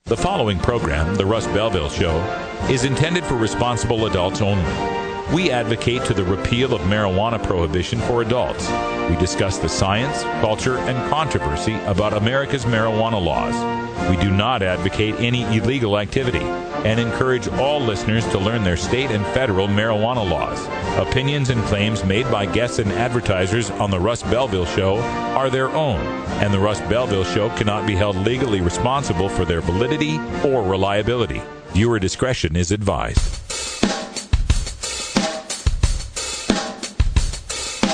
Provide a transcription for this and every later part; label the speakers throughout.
Speaker 1: The following program, The Russ Belville Show, is intended for responsible adults only. We advocate to the repeal of marijuana prohibition for adults. We discuss the science, culture, and controversy about America's marijuana laws. We do not advocate any illegal activity and encourage all listeners to learn their state and federal marijuana laws. Opinions and claims made by guests and advertisers on The Russ Belville Show are their own, and The Russ Belville Show cannot be held legally responsible for their validity or reliability. Viewer discretion is advised.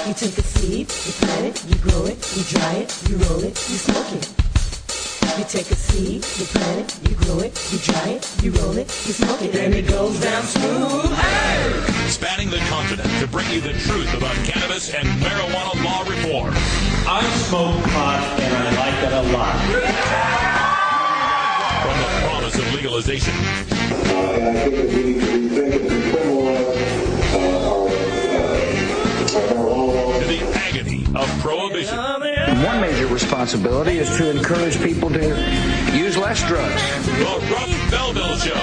Speaker 2: You take a seed, you plant it, you grow it, you dry it, you roll it, you smoke it. You take a seed, you plant it, you grow it, you dry it, you roll it, you smoke it, and it goes down smooth. Hey!
Speaker 1: Spanning the continent to bring you the truth about cannabis and marijuana law reform.
Speaker 3: I smoke pot and I like it a lot.
Speaker 1: From the promise of legalization.
Speaker 4: And I think that we need to rethink and decriminalize our marijuana.
Speaker 1: To the agony of prohibition.
Speaker 5: One major responsibility is to encourage people to use less drugs.
Speaker 1: The Russ Belville Show,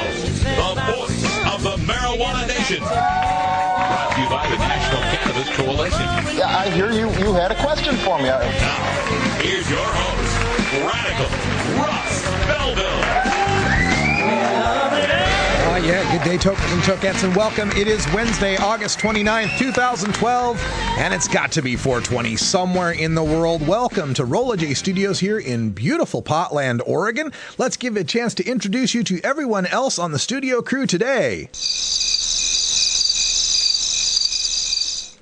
Speaker 1: the voice of the marijuana nation. Brought to you by the National Cannabis Coalition.
Speaker 6: Yeah, I hear you had a question for me.
Speaker 1: Now, here's your host, Radical Russ Belville.
Speaker 7: Good day, tokens and tokettes, and welcome. It is Wednesday, August 29th, 2012, and it's got to be 420 somewhere in the world. Welcome to Rolla J Studios here in beautiful Potland, Oregon. Let's give it a chance to introduce you to everyone else on the studio crew today.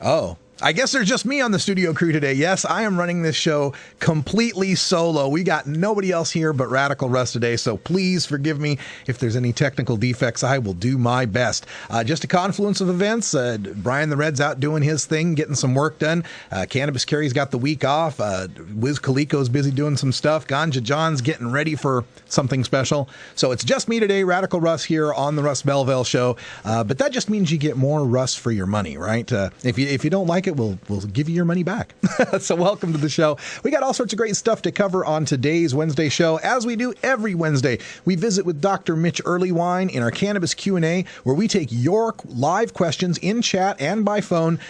Speaker 7: Oh. I guess there's just me on the studio crew today. Yes, I am running this show completely solo. We got nobody else here but Radical Russ today, so please forgive me if there's any technical defects. I will do my best. Just a confluence of events. Brian the Red's out doing his thing, getting some work done. Cannabis Carrie's got the week off. Wiz Kaliko's busy doing some stuff. Ganja John's getting ready for something special. So it's just me today, Radical Russ, here on the Russ Belville Show. But that just means you get more Russ for your money, right? If you don't like it, we'll give you your money back. So welcome to the show. We got all sorts of great stuff to cover on today's Wednesday show. As we do every Wednesday, we visit with Dr. Mitch Earlywine in our Cannabis Q&A, where we take your live questions in chat and by phone.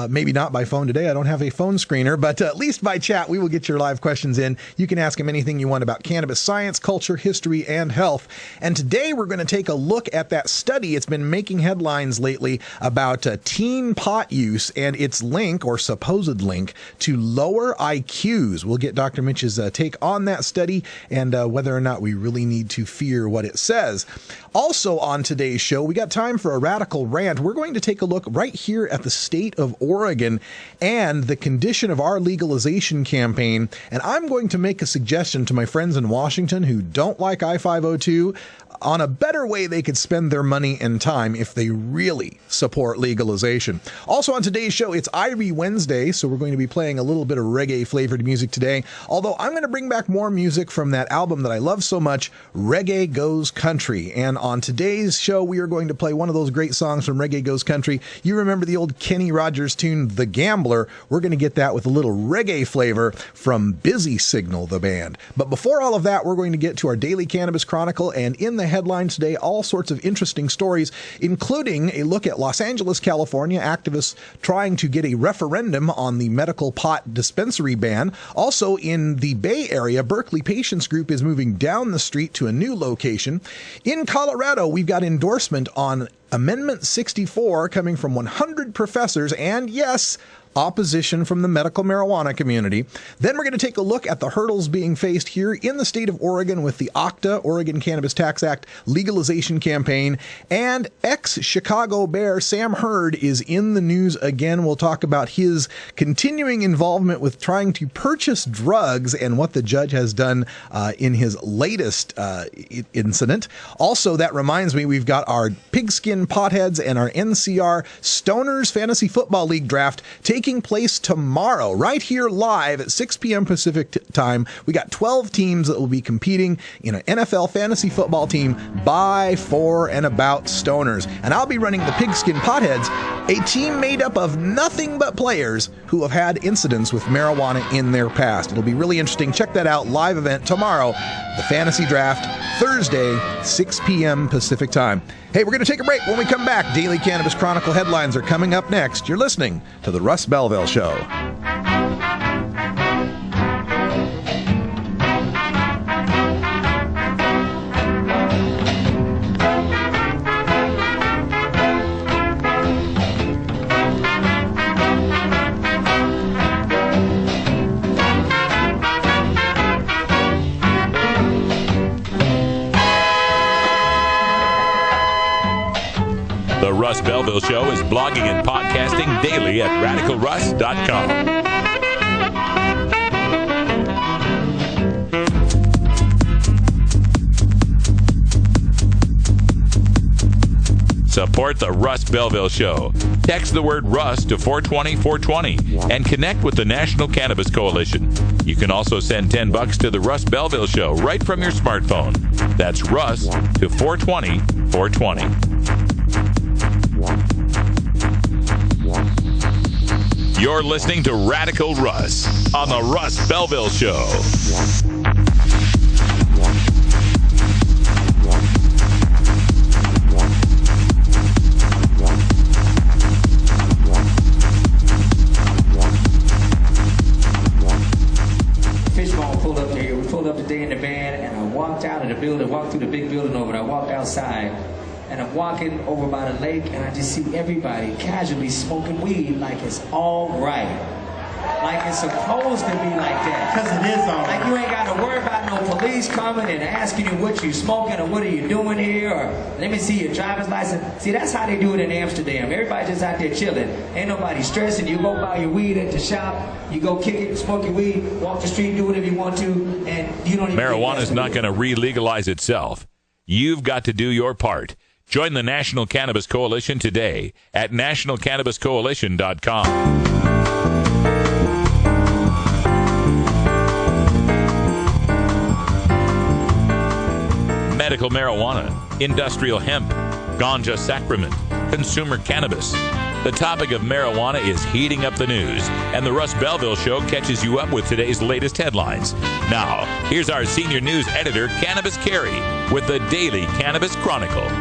Speaker 7: Maybe not by phone today. I don't have a phone screener, but at least by chat, we will get your live questions in. You can ask him anything you want about cannabis science, culture, history, and health. And today we're going to take a look at that study. It's been making headlines lately about teen pot use and its link or supposed link to lower IQs. We'll get Dr. Mitch's take on that study and whether or not we really need to fear what it says. Also on today's show, we got time for a radical rant. We're going to take a look right here at the state of Oregon and the condition of our legalization campaign. And I'm going to make a suggestion to my friends in Washington who don't like I-502 on a better way they could spend their money and time if they really support legalization. Also on today's show, it's Irie Wednesday, so we're going to be playing a little bit of reggae-flavored music today, although I'm going to bring back more music from that album that I love so much, Reggae Goes Country. And on today's show, we are going to play one of those great songs from Reggae Goes Country. You remember the old Kenny Rogers tune, The Gambler? We're going to get that with a little reggae flavor from Busy Signal, the band. But before all of that, we're going to get to our Daily Cannabis Chronicle, and in the headlines today, all sorts of interesting stories, including a look at Los Angeles, California, activists trying to get a referendum on the medical pot dispensary ban. Also in the Bay Area, Berkeley Patients Group is moving down the street to a new location. In Colorado, we've got endorsement on Amendment 64 coming from 100 professors and, yes, opposition from the medical marijuana community. Then we're going to take a look at the hurdles being faced here in the state of Oregon with the OCTA, Oregon Cannabis Tax Act, legalization campaign. And ex-Chicago Bear Sam Hurd is in the news again. We'll talk about his continuing involvement with trying to purchase drugs and what the judge has done in his latest incident. Also, that reminds me, we've got our Pigskin Potheads and our NCR Stoners Fantasy Football League draft taking taking place tomorrow, right here live at 6 p.m. Pacific time. We got 12 teams that will be competing in an NFL fantasy football team by, for, and about stoners. And I'll be running the Pigskin Potheads, a team made up of nothing but players who have had incidents with marijuana in their past. It'll be really interesting. Check that out. Live event tomorrow. The Fantasy Draft, Thursday, 6 p.m. Pacific time. Hey, we're going to take a break. When we come back, Daily Cannabis Chronicle headlines are coming up next. You're listening to The Russ Belville Show.
Speaker 1: The Russ Belville Show is blogging and podcasting daily at radicalruss.com. Support the Russ Belville Show. Text the word Russ to 420-420 and connect with the National Cannabis Coalition. You can also send $10 to the Russ Belville Show right from your smartphone. That's Russ to 420-420. You're listening to Radical Russ on the Russ Belville Show.
Speaker 8: Fishbone pulled up there. We pulled up today in the van, and I walked out of the building, walked through the big building over, and I walked outside. And I'm walking over by the lake, and I just see everybody casually smoking weed like it's all right. Like it's supposed to be like that.
Speaker 3: Because it is all
Speaker 8: Like
Speaker 3: right.
Speaker 8: you ain't got to worry about no police coming and asking you what you smoking or what are you doing here or let me see your driver's license. See, that's how they do it in Amsterdam. Everybody just out there chilling. Ain't nobody stressing. You go buy your weed at the shop, you go kick it, smoke your weed, walk the street, do whatever you want to, and you don't even...
Speaker 1: Marijuana is not going to re-legalize itself. You've got to do your part. Join the National Cannabis Coalition today at nationalcannabiscoalition.com. Medical marijuana, industrial hemp, ganja sacrament, consumer cannabis. The topic of marijuana is heating up the news, and the Russ Belville Show catches you up with today's latest headlines. Now, here's our senior news editor, Cannabis Carey, with the Daily Cannabis Chronicle.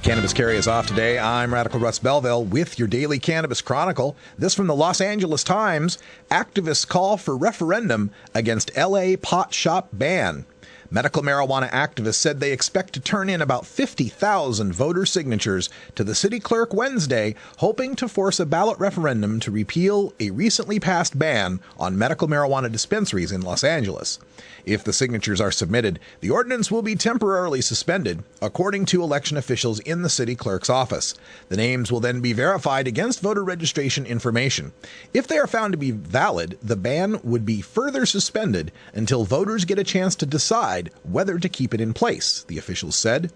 Speaker 7: Cannabis Carry is off today. I'm Radical Russ Belville with your Daily Cannabis Chronicle. This from the Los Angeles Times. Activists call for referendum against LA pot shop ban. Medical marijuana activists said they expect to turn in about 50,000 voter signatures to the city clerk Wednesday, hoping to force a ballot referendum to repeal a recently passed ban on medical marijuana dispensaries in Los Angeles. If the signatures are submitted, the ordinance will be temporarily suspended, according to election officials in the city clerk's office. The names will then be verified against voter registration information. If they are found to be valid, the ban would be further suspended until voters get a chance to decide whether to keep it in place, the officials said.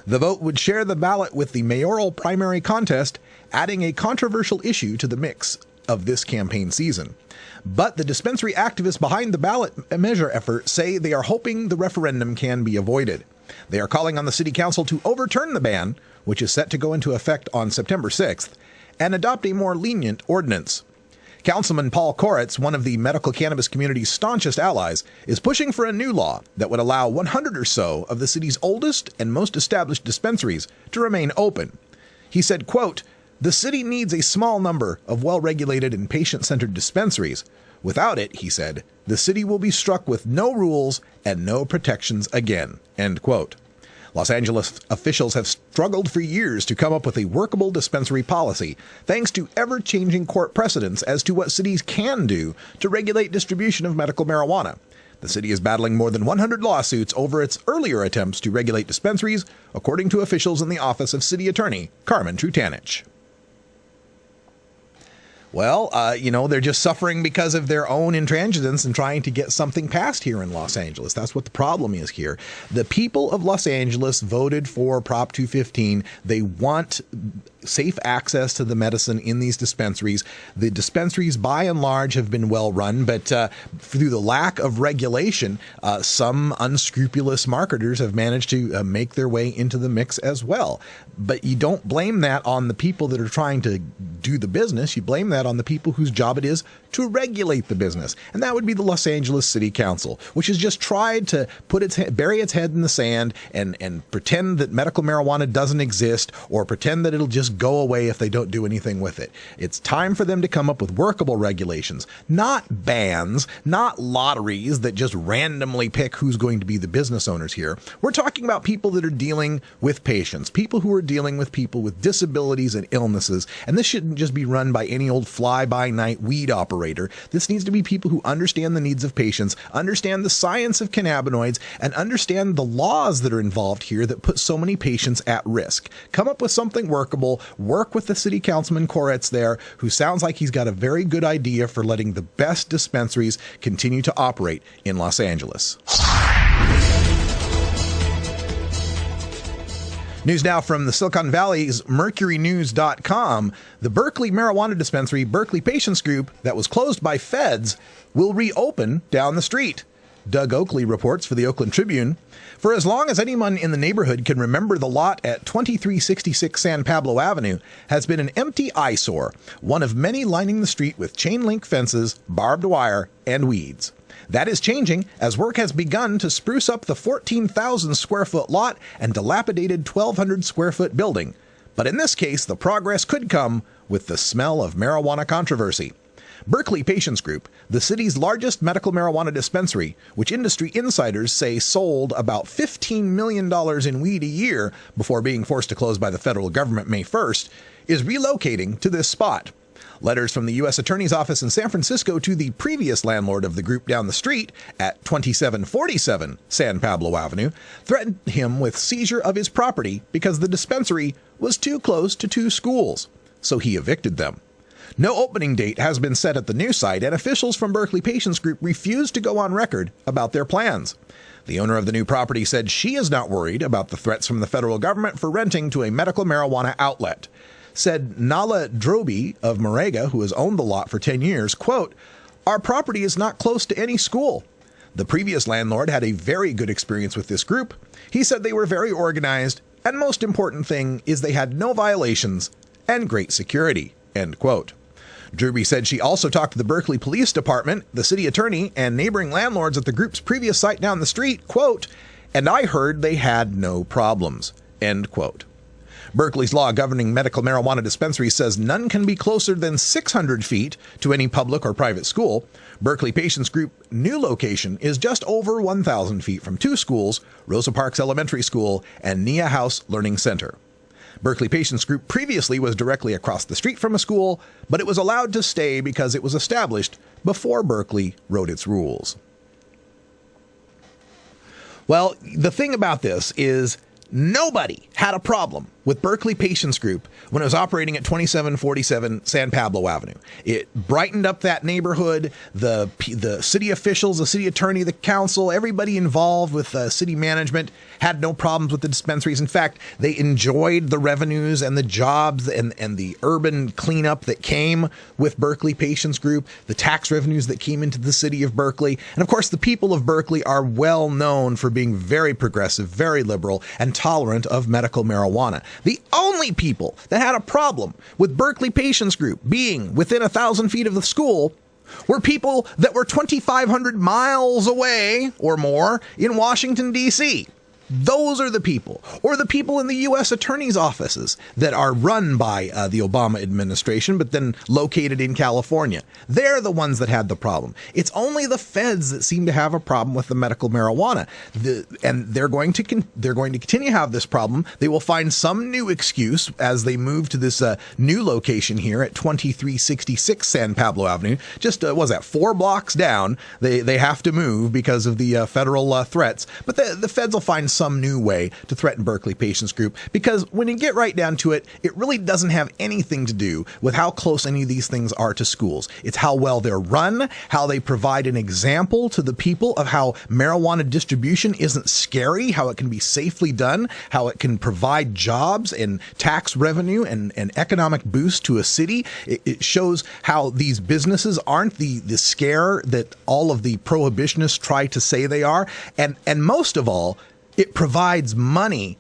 Speaker 7: The vote would share the ballot with the mayoral primary contest, adding a controversial issue to the mix of this campaign season. But the dispensary activists behind the ballot measure effort say they are hoping the referendum can be avoided. They are calling on the city council to overturn the ban, which is set to go into effect on September 6th, and adopt a more lenient ordinance. Councilman Paul Koretz, one of the medical cannabis community's staunchest allies, is pushing for a new law that would allow 100 or so of the city's oldest and most established dispensaries to remain open. He said, quote, "The city needs a small number of well-regulated and patient-centered dispensaries. Without it," he said, "the city will be struck with no rules and no protections again." End quote. Los Angeles officials have struggled for years to come up with a workable dispensary policy, thanks to ever-changing court precedents as to what cities can do to regulate distribution of medical marijuana. The city is battling more than 100 lawsuits over its earlier attempts to regulate dispensaries, according to officials in the office of City Attorney Carmen Trutanich. Well, they're just suffering because of their own intransigence and trying to get something passed here in Los Angeles. That's what the problem is here. The people of Los Angeles voted for Prop 215. They want safe access to the medicine in these dispensaries. The dispensaries, by and large, have been well run, but through the lack of regulation, some unscrupulous marketers have managed to make their way into the mix as well. But you don't blame that on the people that are trying to do the business. You blame that on the people whose job it is to regulate the business. And that would be the Los Angeles City Council, which has just tried to bury its head in the sand and pretend that medical marijuana doesn't exist, or pretend that it'll just go away if they don't do anything with it. It's time for them to come up with workable regulations, not bans, not lotteries that just randomly pick who's going to be the business owners here. We're talking about people that are dealing with patients, people who are dealing with people with disabilities and illnesses. And this shouldn't just be run by any old fly-by-night weed operator. This needs to be people who understand the needs of patients, understand the science of cannabinoids, and understand the laws that are involved here that put so many patients at risk. Come up with something workable. Work with the city councilman Koretz there, who sounds like he's got a very good idea for letting the best dispensaries continue to operate in Los Angeles. News now from the Silicon Valley's MercuryNews.com. The Berkeley marijuana dispensary, Berkeley Patients Group, that was closed by feds, will reopen down the street. Doug Oakley reports for the Oakland Tribune. For as long as anyone in the neighborhood can remember, the lot at 2366 San Pablo Avenue has been an empty eyesore, one of many lining the street with chain link fences, barbed wire, and weeds. That is changing as work has begun to spruce up the 14,000 square foot lot and dilapidated 1,200 square foot building. But in this case, the progress could come with the smell of marijuana controversy. Berkeley Patients Group, the city's largest medical marijuana dispensary, which industry insiders say sold about $15 million in weed a year before being forced to close by the federal government May 1st, is relocating to this spot. Letters from the U.S. Attorney's Office in San Francisco to the previous landlord of the group down the street at 2747 San Pablo Avenue threatened him with seizure of his property because the dispensary was too close to two schools, so he evicted them. No opening date has been set at the new site, and officials from Berkeley Patients Group refused to go on record about their plans. The owner of the new property said she is not worried about the threats from the federal government for renting to a medical marijuana outlet. Said Nala Droby of Morega, who has owned the lot for 10 years, quote, "Our property is not close to any school. The previous landlord had a very good experience with this group. He said they were very organized, and most important thing is they had no violations and great security," end quote. Droby said she also talked to the Berkeley Police Department, the city attorney, and neighboring landlords at the group's previous site down the street, quote, "and I heard they had no problems," end quote. Berkeley's law governing medical marijuana dispensaries says none can be closer than 600 feet to any public or private school. Berkeley Patients Group new location is just over 1,000 feet from two schools, Rosa Parks Elementary School and Nia House Learning Center. Berkeley Patients Group previously was directly across the street from a school, but it was allowed to stay because it was established before Berkeley wrote its rules. Well, the thing about this is nobody had a problem with Berkeley Patients Group when it was operating at 2747 San Pablo Avenue. It brightened up that neighborhood. The city officials, the city attorney, the council, everybody involved with city management had no problems with the dispensaries. In fact, they enjoyed the revenues and the jobs and the urban cleanup that came with Berkeley Patients Group, the tax revenues that came into the city of Berkeley. And of course, the people of Berkeley are well known for being very progressive, very liberal, and tolerant of medical marijuana. The only people that had a problem with Berkeley Patients Group being within 1,000 feet of the school were people that were 2,500 miles away or more in Washington, D.C. Those are the people, or the people in the U.S. attorney's offices that are run by the Obama administration, but then located in California. They're the ones that had the problem. It's only the feds that seem to have a problem with the medical marijuana, and they're going to continue to have this problem. They will find some new excuse as they move to this new location here at 2366 San Pablo Avenue. Just 4 blocks down. They have to move because of the federal threats, but the feds will find some new way to threaten Berkeley Patients Group, because when you get right down to it, it really doesn't have anything to do with how close any of these things are to schools. It's how well they're run, how they provide an example to the people of how marijuana distribution isn't scary, how it can be safely done, how it can provide jobs and tax revenue and economic boost to a city. It shows how these businesses aren't the scare that all of the prohibitionists try to say they are. And most of all, it provides money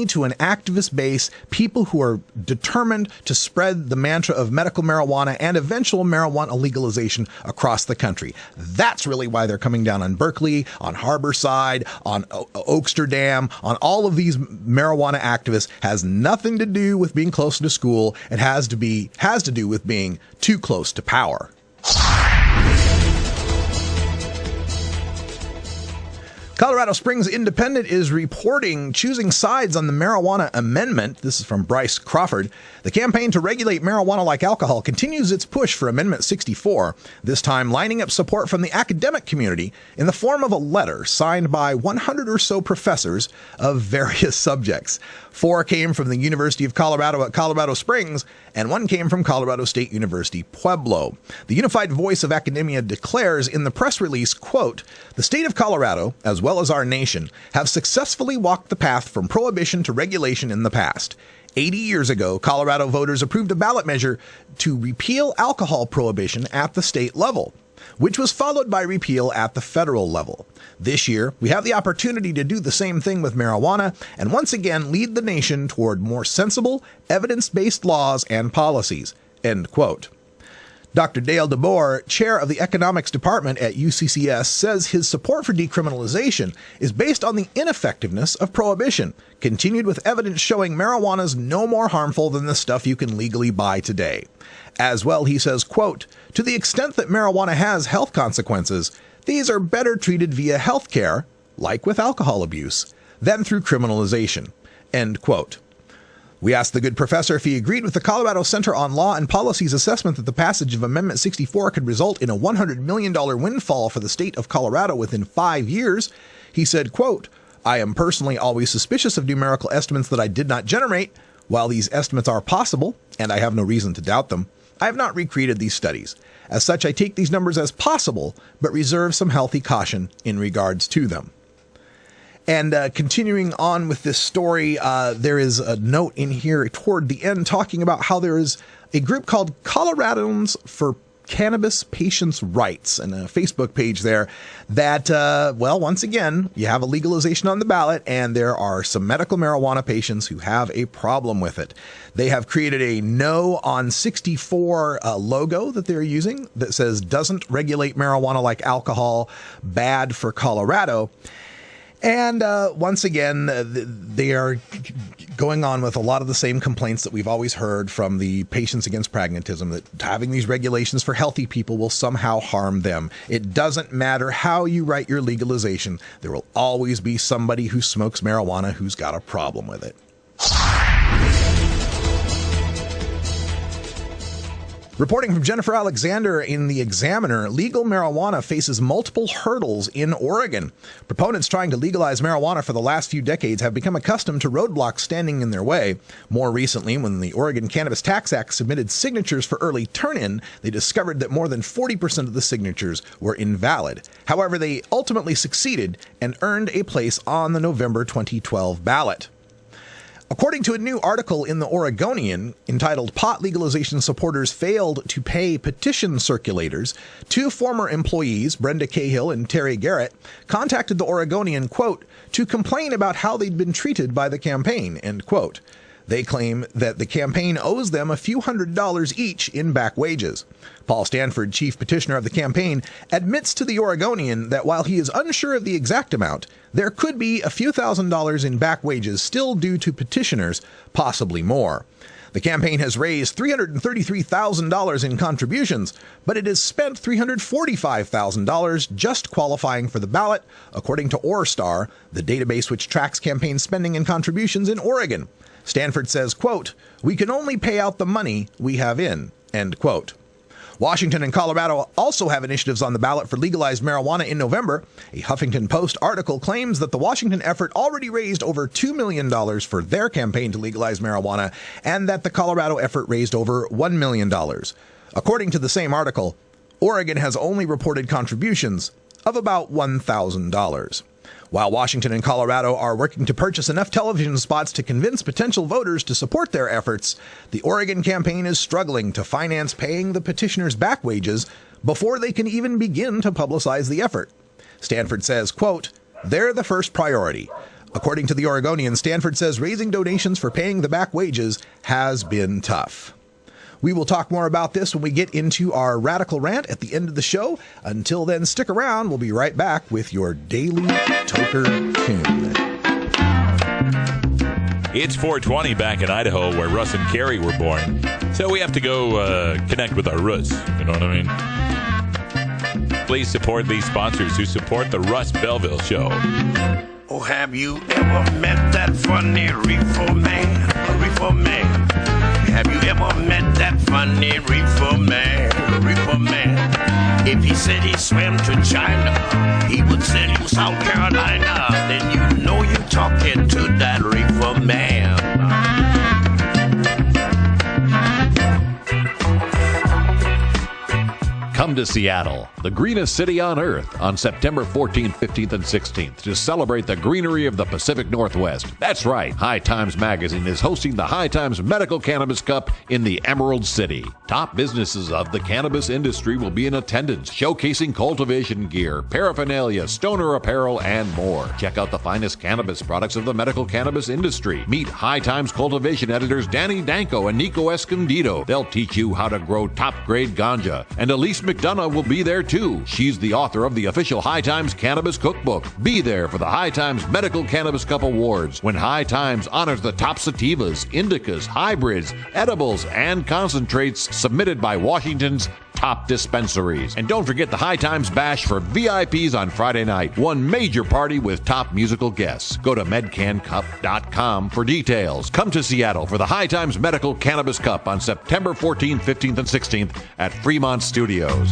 Speaker 7: to an activist base, people who are determined to spread the mantra of medical marijuana and eventual marijuana legalization across the country. That's really why they're coming down on Berkeley, on Harborside, on Oaksterdam, on all of these marijuana activists. Has nothing to do with being closer to school. It has to do with being too close to power. Colorado Springs Independent is reporting choosing sides on the marijuana amendment. This is from Bryce Crawford. The campaign to regulate marijuana like alcohol continues its push for Amendment 64, this time lining up support from the academic community in the form of a letter signed by 100 or so professors of various subjects. 4 came from the University of Colorado at Colorado Springs, and 1 came from Colorado State University, Pueblo. The unified voice of academia declares in the press release, quote, "The state of Colorado, as well as our nation, have successfully walked the path from prohibition to regulation in the past. 80 years ago, Colorado voters approved a ballot measure to repeal alcohol prohibition at the state level, which was followed by repeal at the federal level. This year, we have the opportunity to do the same thing with marijuana and once again lead the nation toward more sensible, evidence-based laws and policies." End quote. Dr. Dale DeBoer, chair of the economics department at UCCS, says his support for decriminalization is based on the ineffectiveness of prohibition, continued with evidence showing marijuana's no more harmful than the stuff you can legally buy today. As well, he says, quote, "To the extent that marijuana has health consequences, these are better treated via health care, like with alcohol abuse, than through criminalization." End quote. We asked the good professor if he agreed with the Colorado Center on Law and Policy's assessment that the passage of Amendment 64 could result in a $100 million windfall for the state of Colorado within 5 years. He said, quote, "I am personally always suspicious of numerical estimates that I did not generate. While these estimates are possible, and I have no reason to doubt them, I have not recreated these studies. As such, I take these numbers as possible, but reserve some healthy caution in regards to them." And continuing on with this story, there is a note in here toward the end talking about how there is a group called Coloradans for Cannabis Patients' Rights, and a Facebook page there that, well, once again, you have a legalization on the ballot, and there are some medical marijuana patients who have a problem with it. They have created a No on 64 logo that they're using that says, "Doesn't regulate marijuana like alcohol, bad for Colorado." And once again, they are going on with a lot of the same complaints that we've always heard from the Patients Against Pragmatism, that having these regulations for healthy people will somehow harm them. It doesn't matter how you write your legalization. There will always be somebody who smokes marijuana who's got a problem with it. Reporting from Jennifer Alexander in The Examiner, legal marijuana faces multiple hurdles in Oregon. Proponents trying to legalize marijuana for the last few decades have become accustomed to roadblocks standing in their way. More recently, when the Oregon Cannabis Tax Act submitted signatures for early turn-in, they discovered that more than 40% of the signatures were invalid. However, they ultimately succeeded and earned a place on the November 2012 ballot. According to a new article in the Oregonian entitled "Pot Legalization Supporters Failed to Pay Petition Circulators," 2 former employees, Brenda Cahill and Terry Garrett, contacted the Oregonian, quote, "to complain about how they'd been treated by the campaign," end quote. They claim that the campaign owes them a few $100s each in back wages. Paul Stanford, chief petitioner of the campaign, admits to the Oregonian that while he is unsure of the exact amount, there could be a few $1,000s in back wages still due to petitioners, possibly more. The campaign has raised $333,000 in contributions, but it has spent $345,000 just qualifying for the ballot, according to OrStar, the database which tracks campaign spending and contributions in Oregon. Stanford says, quote, "We can only pay out the money we have in," end quote. Washington and Colorado also have initiatives on the ballot for legalized marijuana in November. A Huffington Post article claims that the Washington effort already raised over $2 million for their campaign to legalize marijuana, and that the Colorado effort raised over $1 million. According to the same article, Oregon has only reported contributions of about $1,000. While Washington and Colorado are working to purchase enough television spots to convince potential voters to support their efforts, the Oregon campaign is struggling to finance paying the petitioners back wages before they can even begin to publicize the effort. Stanford says, quote, "They're the first priority." According to the Oregonian, Stanford says raising donations for paying the back wages has been tough. We will talk more about this when we get into our radical rant at the end of the show. Until then, stick around. We'll be right back with your daily Toker Tune.
Speaker 1: It's 420 back in Idaho, where Russ and Carrie were born. So we have to go connect with our Russ. You know what I mean? Please support these sponsors who support the Russ Belville Show.
Speaker 9: Oh, have you ever met that funny reefer man? A reefer man. Have you ever met that funny reefer man? A reefer man. If he said he swam to China, he would send you South Carolina. Then you know you're talking to that reefer man.
Speaker 10: Come to Seattle, the greenest city on earth, on September 14th, 15th, and 16th to celebrate the greenery of the Pacific Northwest. That's right, High Times Magazine is hosting the High Times Medical Cannabis Cup in the Emerald City. Top businesses of the cannabis industry will be in attendance, showcasing cultivation gear, paraphernalia, stoner apparel, and more. Check out the finest cannabis products of the medical cannabis industry. Meet High Times cultivation editors Danny Danko and Nico Escondido. They'll teach you how to grow top-grade ganja. And Elise McDonough will be there too. She's the author of the official High Times Cannabis Cookbook. Be there for the High Times Medical Cannabis Cup Awards, when High Times honors the top sativas, indicas, hybrids, edibles, and concentrates submitted by Washington's top dispensaries. And don't forget the High Times Bash for VIPs on Friday night. One major party with top musical guests. Go to medcancup.com for details. Come to Seattle for the High Times Medical Cannabis Cup on September 14th, 15th, and 16th at Fremont Studios.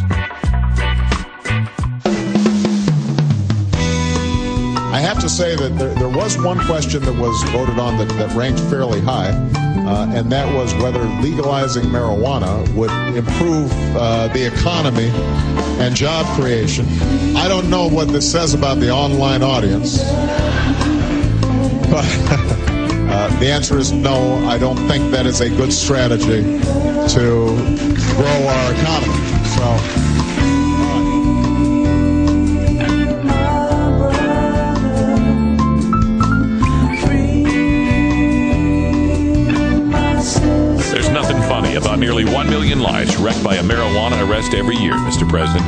Speaker 11: I have to say that there was one question that was voted on that ranked fairly high, and that was whether legalizing marijuana would improve the economy and job creation. I don't know what this says about the online audience, but the answer is no. I don't think that is a good strategy to grow our economy. So.
Speaker 1: About nearly 1 million lives wrecked by a marijuana arrest every year, Mr. President.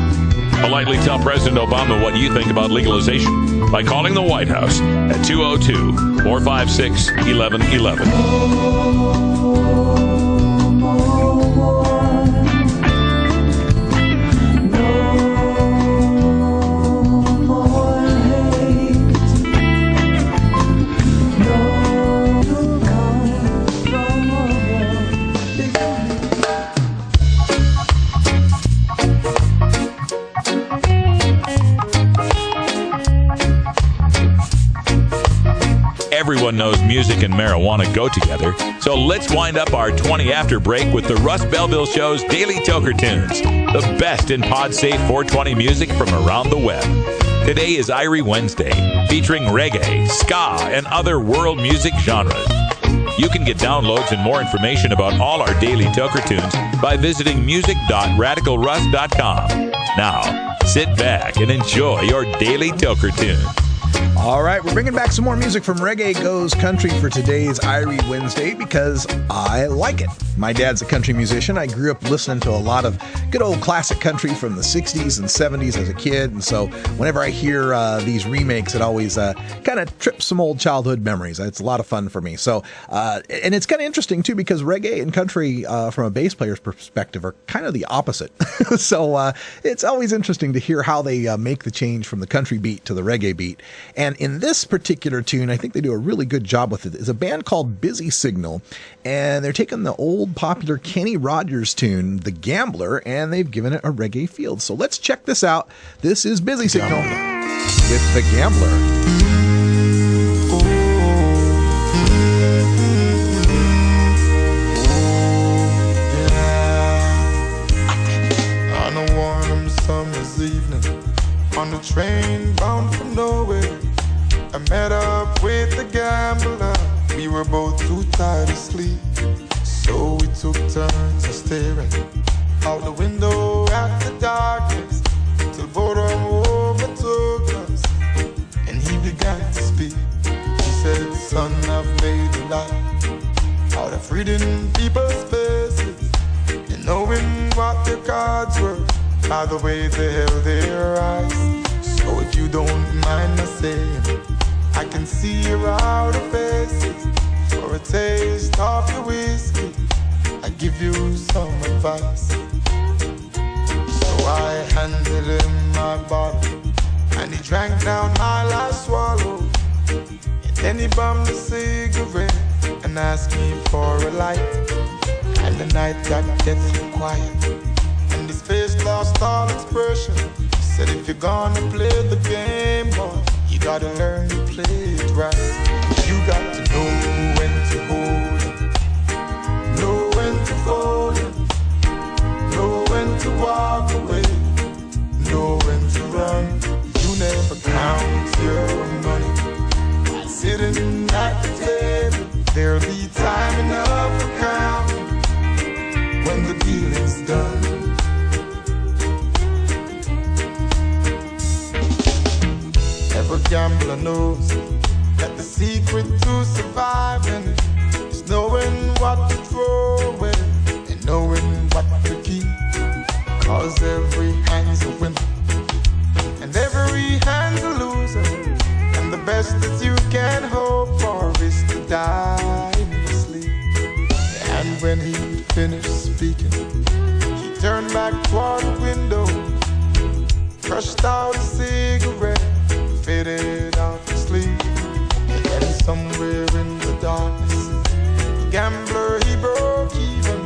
Speaker 1: Politely tell President Obama what you think about legalization by calling the White House at 202-456-1111. Everyone knows music and marijuana go together, so let's wind up our 20 after break with the Russ Belville Show's Daily Toker Tunes, the best in pod-safe 420 music from around the web. Today is Irie Wednesday, featuring reggae, ska, and other world music genres. You can get downloads and more information about all our Daily Toker Tunes by visiting music.radicalruss.com. Now, sit back and enjoy your Daily Toker Tunes.
Speaker 7: All right, we're bringing back some more music from Reggae Goes Country for today's Irie Wednesday because I like it. My dad's a country musician. I grew up listening to a lot of good old classic country from the 60s and 70s as a kid, and so whenever I hear these remakes, it always kind of trips some old childhood memories. It's a lot of fun for me. So, and it's kind of interesting, too, because reggae and country, from a bass player's perspective, are kind of the opposite. So it's always interesting to hear how they make the change from the country beat to the reggae beat. And in this particular tune, I think they do a really good job with it, is a band called Busy Signal. And they're taking the old popular Kenny Rogers tune, The Gambler, and they've given it a reggae feel. So let's check this out. This is Busy Signal with The Gambler.
Speaker 12: Summer's evening on the train bound for nowhere, I met up with the gambler. We were both too tired to sleep, so we took turns of staring out the window at the darkness till boredom overtook us, and he began to speak. He said, son, I've made a life out of reading people's faces and knowing what their cards were by the way they held their eyes. So if you don't mind my saying, I can see your outer faces. For a taste of your whiskey, I give you some advice. So I handed him my bottle, and he drank down my last swallow. And then he bummed a cigarette and asked me for a light. And the night got deathly quiet, and his face lost all expression. He said, if you're gonna play the game, boy, you gotta learn to play it right. You got to know when to hold it, know when to fold it, know when to walk away, know when to run. You never count your money while sitting at the table. There'll be time enough for counting when the dealing's done. Every gambler knows that the secret to surviving is knowing what to throw away and knowing what to keep. Cause every hand's a winner and every hand's a loser, and the best that you can hope for is to die in your sleep. And when he finished speaking, he turned back toward the window, crushed out a cigarette, faded out to sleep. And then somewhere in the darkness, the gambler, he broke even.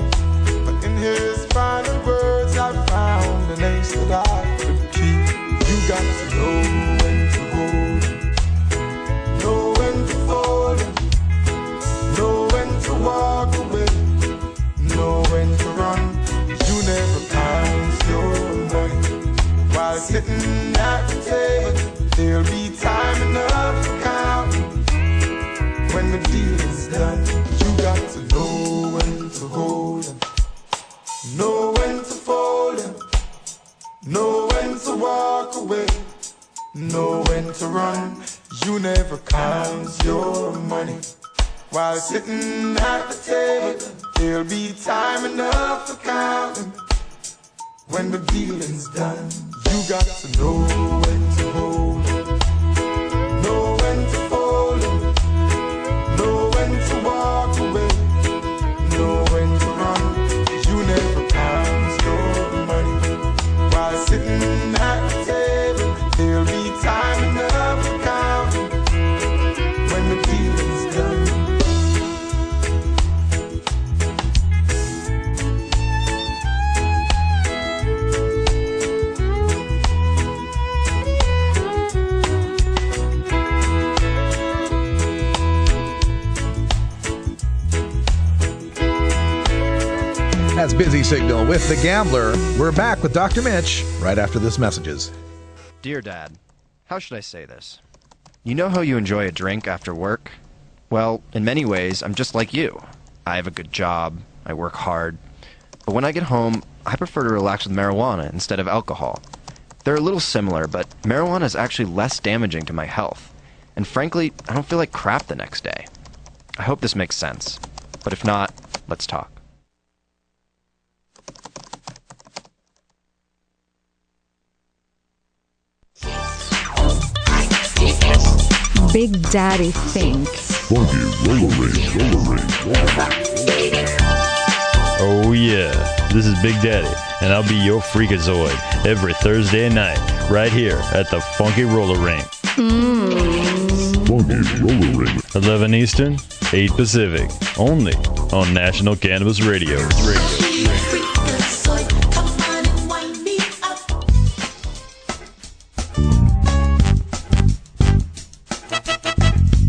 Speaker 12: But in his final words, I found an ace that I could keep. You got to know when to hold it, know when to fold it, know when to walk away, know when to run. You never count your money while sitting at the table. There'll be time enough for counting when the deal is done. You got to know when to hold them, know when to fold them, know when to walk away, know when to run. You never count your money while sitting at the table. There'll be time enough for counting when the dealing's done. You got to know when to hold them, know when to fold them, know when to walk away, know when to run. You never count your money while sitting at the table. There'll be time enough for counting when the dealing's done.
Speaker 7: That's Busy Signal with The Gambler. We're back with Dr. Mitch right after this messages.
Speaker 13: Dear Dad, how should I say this? You know how you enjoy a drink after work? Well, in many ways, I'm just like you. I have a good job, I work hard, but when I get home, I prefer to relax with marijuana instead of alcohol. They're a little similar, but marijuana is actually less damaging to my health, and frankly, I don't feel like crap the next day. I hope this makes sense, but if not, let's talk.
Speaker 14: Big Daddy think.
Speaker 15: Funky roller ring.
Speaker 16: Oh yeah, this is Big Daddy, and I'll be your freakazoid every Thursday night, right here at the Funky Roller Ring.
Speaker 15: Funky Roller Ring.
Speaker 16: 11 Eastern, 8 Pacific. Only on National Cannabis Radio.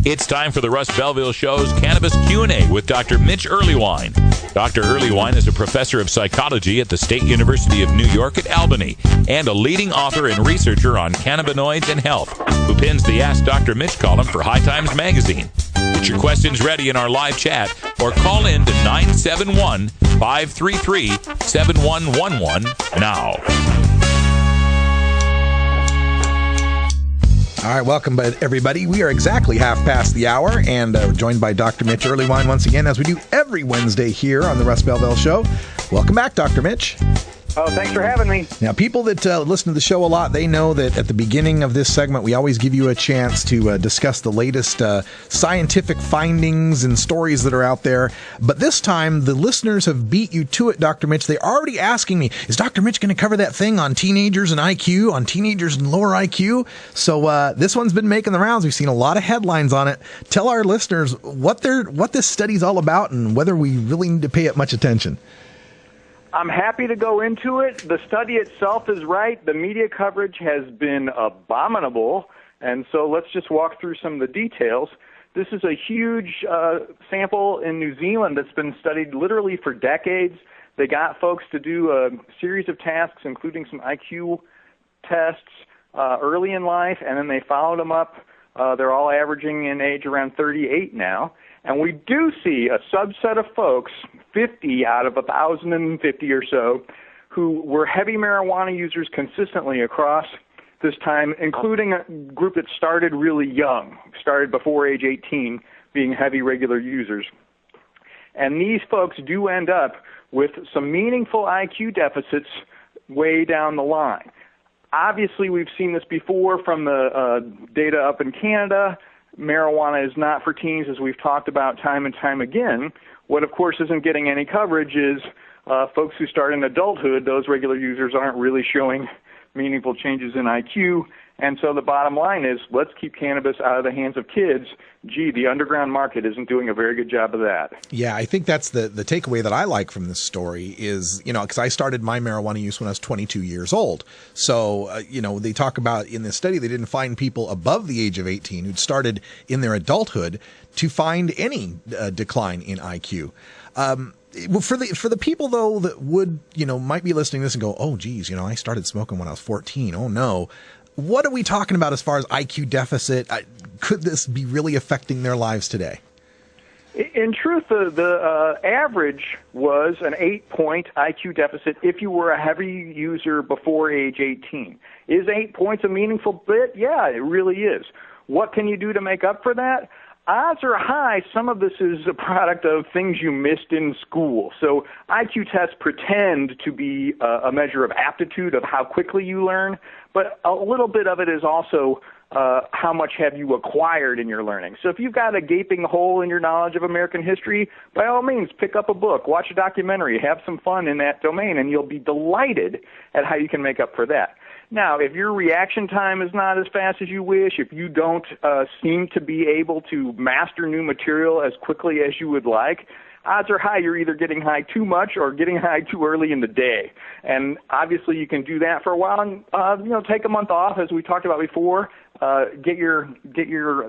Speaker 1: It's time for the Russ Belville Show's Cannabis Q&A with Dr. Mitch Earlywine. Dr. Earlywine is a professor of psychology at the State University of New York at Albany and a leading author and researcher on cannabinoids and health, who pins the Ask Dr. Mitch column for High Times Magazine. Get your questions ready in our live chat or call in to 971-533-7111 now.
Speaker 7: All right, welcome, everybody. We are exactly half past the hour and joined by Dr. Mitch Earlywine once again, as we do every Wednesday here on the Russ Belville Show. Welcome back, Dr. Mitch.
Speaker 17: Oh, thanks for having me.
Speaker 7: Now, people that listen to the show a lot, they know that at the beginning of this segment, we always give you a chance to discuss the latest scientific findings and stories that are out there. But this time, the listeners have beat you to it, Dr. Mitch. They're already asking me, is Dr. Mitch going to cover that thing on teenagers and IQ, on teenagers and lower IQ? So this one's been making the rounds. We've seen a lot of headlines on it. Tell our listeners what this study's all about and whether we really need to pay it much attention.
Speaker 17: I'm happy to go into it. The study itself is right. The media coverage has been abominable, and so let's just walk through some of the details. This is a huge sample in New Zealand that's been studied literally for decades. They got folks to do a series of tasks, including some IQ tests early in life, and then they followed them up. They're all averaging in age around 38 now. And we do see a subset of folks, 50 out of 1,050 or so, who were heavy marijuana users consistently across this time, including a group that started really young, started before age 18, being heavy regular users. And these folks do end up with some meaningful IQ deficits way down the line. Obviously, we've seen this before from the data up in Canada. Marijuana is not for teens, as we've talked about time and time again. What, of course, isn't getting any coverage is folks who start in adulthood. Those regular users aren't really showing meaningful changes in IQ. And so the bottom line is, let's keep cannabis out of the hands of kids. Gee, the underground market isn't doing a very good job of that.
Speaker 7: Yeah, I think that's the takeaway that I like from this story is, because I started my marijuana use when I was 22 years old. So, they talk about in this study, they didn't find people above the age of 18 who'd started in their adulthood to find any decline in IQ. For the people, though, that would, might be listening to this and go, oh, geez, I started smoking when I was 14. Oh, no. What are we talking about as far as IQ deficit? Could this be really affecting their lives today?
Speaker 17: In truth, the average was an 8-point IQ deficit if you were a heavy user before age 18. Is 8 points a meaningful bit? Yeah, it really is. What can you do to make up for that? Odds are high some of this is a product of things you missed in school. So IQ tests pretend to be a measure of aptitude, of how quickly you learn, but a little bit of it is also how much have you acquired in your learning. So if you've got a gaping hole in your knowledge of American history, by all means, pick up a book, watch a documentary, have some fun in that domain, and you'll be delighted at how you can make up for that. Now, if your reaction time is not as fast as you wish, if you don't seem to be able to master new material as quickly as you would like, odds are high you're either getting high too much or getting high too early in the day. And obviously you can do that for a while and, take a month off, as we talked about before, get your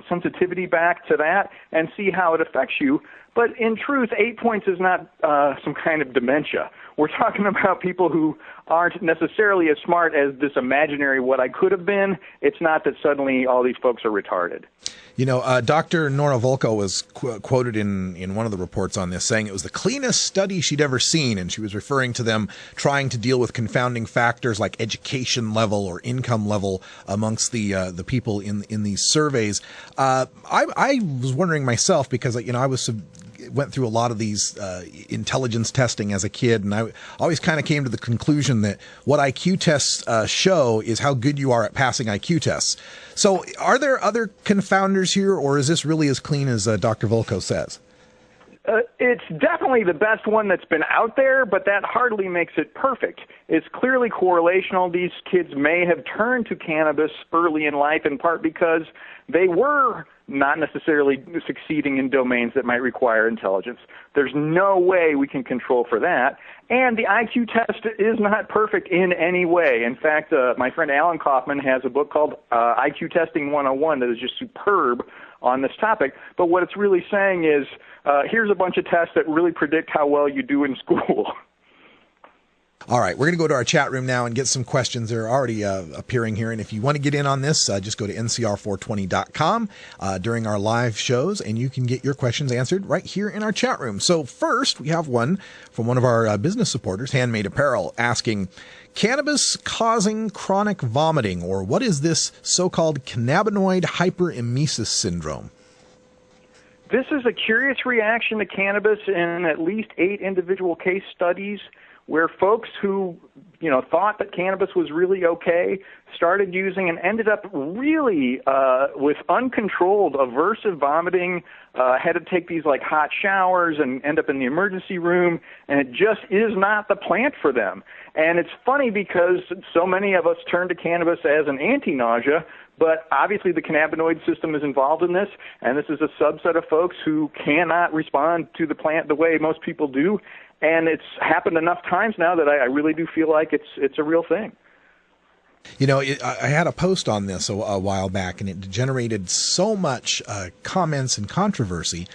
Speaker 17: sensitivity back to that and see how it affects you. But in truth, 8 points is not some kind of dementia. We're talking about people who aren't necessarily as smart as this imaginary what I could have been. It's not that suddenly all these folks are retarded.
Speaker 7: Dr. Nora Volkow was quoted in one of the reports on this saying it was the cleanest study she'd ever seen, and she was referring to them trying to deal with confounding factors like education level or income level amongst the people in these surveys. I was wondering myself because I went through a lot of these intelligence testing as a kid, and I always kind of came to the conclusion that what IQ tests show is how good you are at passing IQ tests. So are there other confounders here, or is this really as clean as Dr. Volkow says?
Speaker 17: It's definitely the best one that's been out there, but that hardly makes it perfect. It's clearly correlational. These kids may have turned to cannabis early in life, in part because they were not necessarily succeeding in domains that might require intelligence. There's no way we can control for that. And the IQ test is not perfect in any way. In fact, my friend Alan Kaufman has a book called IQ Testing 101 that is just superb on this topic. But what it's really saying is, here's a bunch of tests that really predict how well you do in school.
Speaker 7: All right, we're going to go to our chat room now and get some questions. They're already appearing here. And if you want to get in on this, just go to ncr420.com during our live shows, and you can get your questions answered right here in our chat room. So first, we have one from one of our business supporters, Handmade Apparel, asking, cannabis causing chronic vomiting, or what is this so-called cannabinoid hyperemesis syndrome?
Speaker 17: This is a curious reaction to cannabis in at least 8 individual case studies where folks who, thought that cannabis was really okay started using and ended up really with uncontrolled aversive vomiting, had to take these like hot showers and end up in the emergency room, and it just is not the plant for them. And it's funny because so many of us turn to cannabis as an anti-nausea, but obviously the cannabinoid system is involved in this, and this is a subset of folks who cannot respond to the plant the way most people do. And it's happened enough times now that I really do feel like it's a real thing.
Speaker 7: I had a post on this a while back, and it generated so much comments and controversy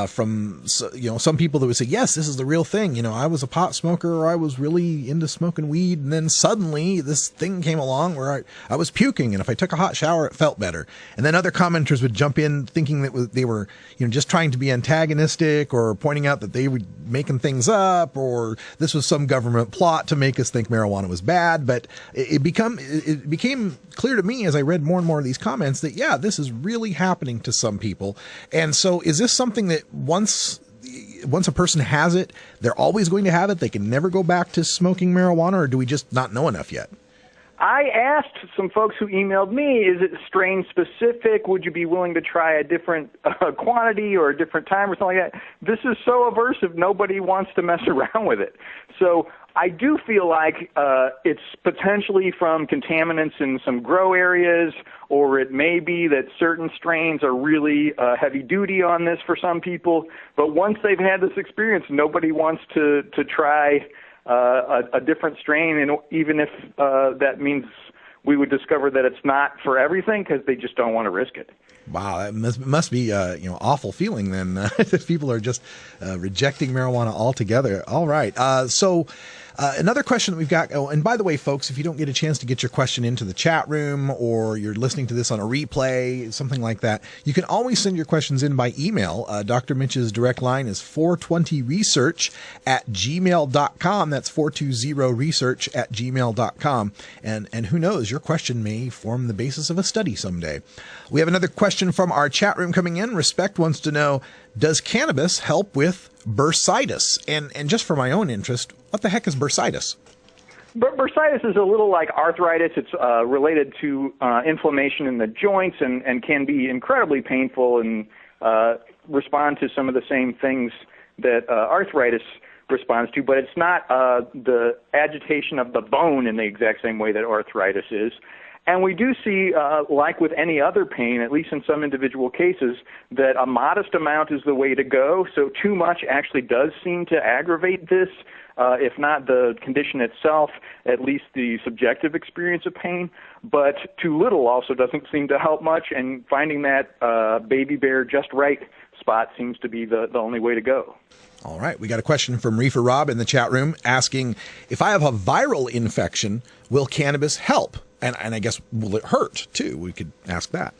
Speaker 7: from some people that would say, yes, this is the real thing. I was a pot smoker, or I was really into smoking weed, and then suddenly this thing came along where I was puking, and if I took a hot shower, it felt better. And then other commenters would jump in thinking that they were just trying to be antagonistic, or pointing out that they were making things up, or this was some government plot to make us think marijuana was bad. But it became clear to me as I read more and more of these comments that, yeah, this is really happening to some people. And so is this something that once a person has it, they're always going to have it? They can never go back to smoking marijuana, or do we just not know enough yet?
Speaker 17: I asked some folks who emailed me, is it strain specific? Would you be willing to try a different quantity or a different time or something like that? This is so aversive, nobody wants to mess around with it. So I do feel like it's potentially from contaminants in some grow areas, or it may be that certain strains are really heavy duty on this for some people. But once they've had this experience, nobody wants to try a different strain, and even if that means we would discover that it's not for everything, because they just don't want to risk it.
Speaker 7: Wow, that must be awful feeling then if people are just rejecting marijuana altogether. All right, so another question that we've got. Oh, and by the way, folks, if you don't get a chance to get your question into the chat room, or you're listening to this on a replay, something like that, you can always send your questions in by email. Dr. Mitch's direct line is 420research@gmail.com. That's 420research@gmail.com. And who knows, your question may form the basis of a study someday. We have another question from our chat room coming in. Respect wants to know, does cannabis help with bursitis? And just for my own interest, what the heck is bursitis?
Speaker 17: Bursitis is a little like arthritis. It's related to inflammation in the joints and can be incredibly painful and respond to some of the same things that arthritis responds to, but it's not the agitation of the bone in the exact same way that arthritis is. And we do see, like with any other pain, at least in some individual cases, that a modest amount is the way to go. So too much actually does seem to aggravate this, if not the condition itself, at least the subjective experience of pain. But too little also doesn't seem to help much, and finding that baby bear just right spot seems to be the only way to go.
Speaker 7: All right, we got a question from Reefer Rob in the chat room asking, if I have a viral infection, will cannabis help? And I guess, will it hurt, too? We could ask that.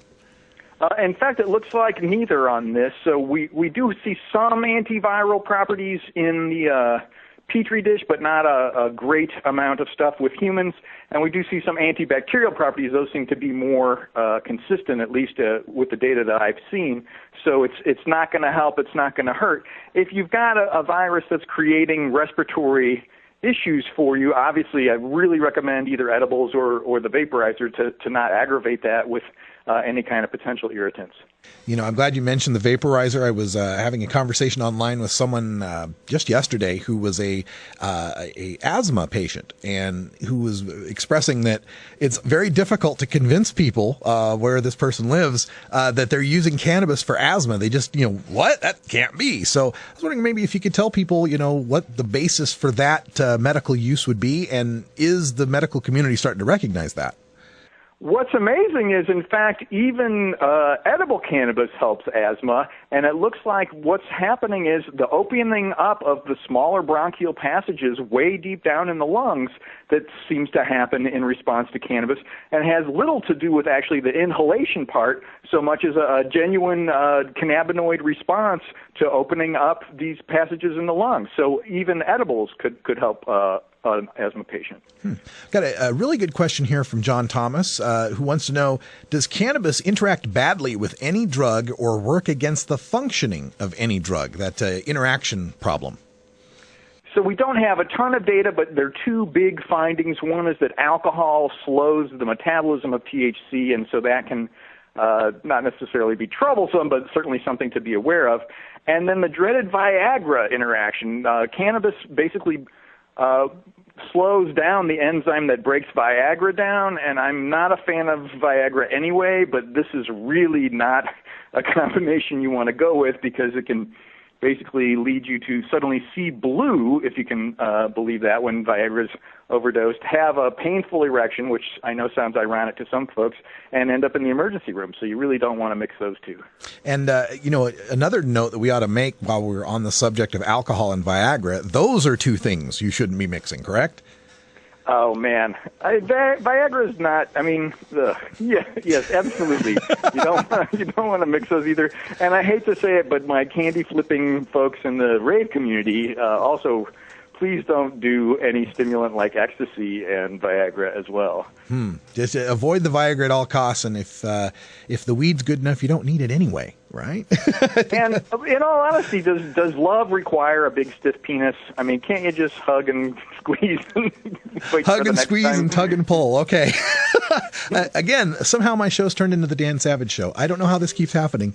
Speaker 17: In fact, it looks like neither on this. So we do see some antiviral properties in the Petri dish, but not a great amount of stuff with humans. And we do see some antibacterial properties. Those seem to be more consistent, at least with the data that I've seen. So it's not going to help. It's not going to hurt. If you've got a virus that's creating respiratory issues for you, obviously I really recommend either edibles or the vaporizer to not aggravate that with any kind of potential irritants.
Speaker 7: You know, I'm glad you mentioned the vaporizer. I was having a conversation online with someone just yesterday who was a asthma patient and who was expressing that it's very difficult to convince people where this person lives that they're using cannabis for asthma. They just, what? That can't be. So I was wondering maybe if you could tell people, what the basis for that medical use would be, and is the medical community starting to recognize that?
Speaker 17: What's amazing is, in fact, even edible cannabis helps asthma, and it looks like what's happening is the opening up of the smaller bronchial passages way deep down in the lungs that seems to happen in response to cannabis, and has little to do with actually the inhalation part so much as a genuine cannabinoid response to opening up these passages in the lungs. So even edibles could help an asthma patient.
Speaker 7: Got a really good question here from John Thomas, who wants to know, does cannabis interact badly with any drug or work against the functioning of any drug, that interaction problem?
Speaker 17: So we don't have a ton of data, but there are two big findings. One is that alcohol slows the metabolism of THC, and so that can not necessarily be troublesome, but certainly something to be aware of. And then the dreaded Viagra interaction. Cannabis basically slows down the enzyme that breaks Viagra down, and I'm not a fan of Viagra anyway, but this is really not a combination you want to go with because it can basically lead you to suddenly see blue, if you can believe that, when Viagra's overdosed, have a painful erection, which I know sounds ironic to some folks, and end up in the emergency room. So you really don't want to mix those two.
Speaker 7: And, another note that we ought to make while we're on the subject of alcohol and Viagra, those are two things you shouldn't be mixing, correct?
Speaker 17: Oh, man. Viagra is not, yes, absolutely. You don't want to mix those either. And I hate to say it, but my candy-flipping folks in the rave community also, please don't do any stimulant like ecstasy and Viagra as well.
Speaker 7: Just avoid the Viagra at all costs, and if the weed's good enough, you don't need it anyway, right?
Speaker 17: And in all honesty, does love require a big stiff penis? I mean, can't you just hug and squeeze and wait
Speaker 7: hug and
Speaker 17: for the
Speaker 7: squeeze
Speaker 17: next time?
Speaker 7: and tug and pull? Okay. Again, somehow my show's turned into the Dan Savage Show. I don't know how this keeps happening.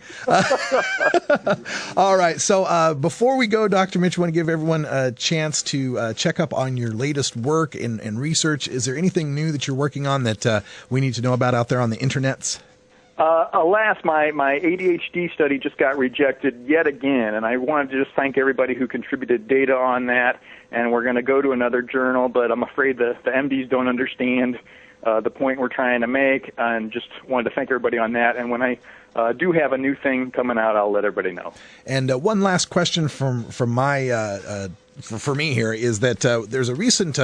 Speaker 7: All right. So before we go, Dr. Mitch, I want to give everyone a chance to check up on your latest work and research. Is there anything new that you're working on that we need to know about out there on the internets?
Speaker 17: Alas, my ADHD study just got rejected yet again, and I wanted to just thank everybody who contributed data on that, and we're going to go to another journal, but I'm afraid the MDs don't understand the point we're trying to make, and just wanted to thank everybody on that. And when I do have a new thing coming out, I'll let everybody know. And
Speaker 7: one last question from my for me here is that there's a recent